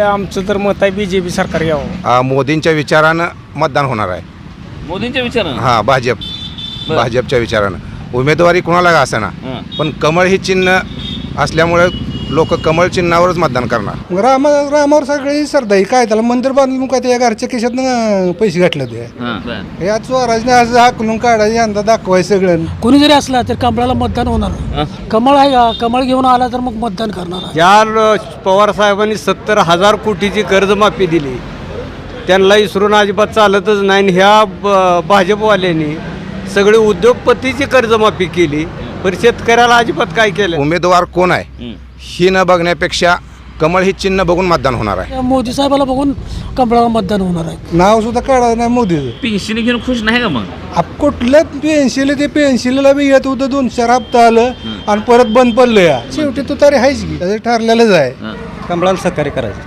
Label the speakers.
Speaker 1: आमचं तर मत आहे BJP सरकार यावं.
Speaker 2: मोदींच्या विचारानं मतदान होणार आहे.
Speaker 3: मोदींच्या विचारानं
Speaker 2: हां, भाजपच्या विचारानं उमेदवारी कुणाला का असेना,
Speaker 3: हां.
Speaker 2: पण कमळ ही चिन्ह असल्यामुळे लोक कमळ चिन्हावरच मतदान करणार.
Speaker 4: रामावर सगळी श्रद्धा आहे. काय त्याला मंदिर बांधलं मग काय त्या घरच्या खिशातनं पैसे घातले ते या चोराजने आज हाकलून काढायचे यंदा दाखवाय सगळं.
Speaker 5: कोणी जरी असला तर कमळाला मतदान होणार. कमळ आहे का? कमळ घेऊन आला तर मग मतदान करणार.
Speaker 1: ज्या पवार साहेबांनी 70,000 कोटीची कर्जमाफी दिली त्यांना इसरून अजिबात चालतच नाही. आणि ह्या भाजपवाल्यांनी सगळे उद्योगपतीची कर्जमाफी केली, पण शेतकऱ्याला अजिबात काय केलं.
Speaker 2: उमेदवार कोण आहे ही न बघण्यापेक्षा कमळ ही चिन्ह बघून मतदान होणार आहे.
Speaker 5: मोदी साहेबाला बघून कमळाला मतदान होणार आहे.
Speaker 4: नाव सुद्धा काढायचं नाही मोदीचं.
Speaker 3: पेन्शन घेऊन खुश नाही का मग?
Speaker 4: कुठल्या पेन्शिल ते पेन्शिलला बी येत होतं 2-4 हप्ता आलं आणि परत बंद पडलं. या शेवटी तू तरी आहेच की त्याचं ठरलेलंच आहे.
Speaker 1: कमळाला सहकार्य करायचं.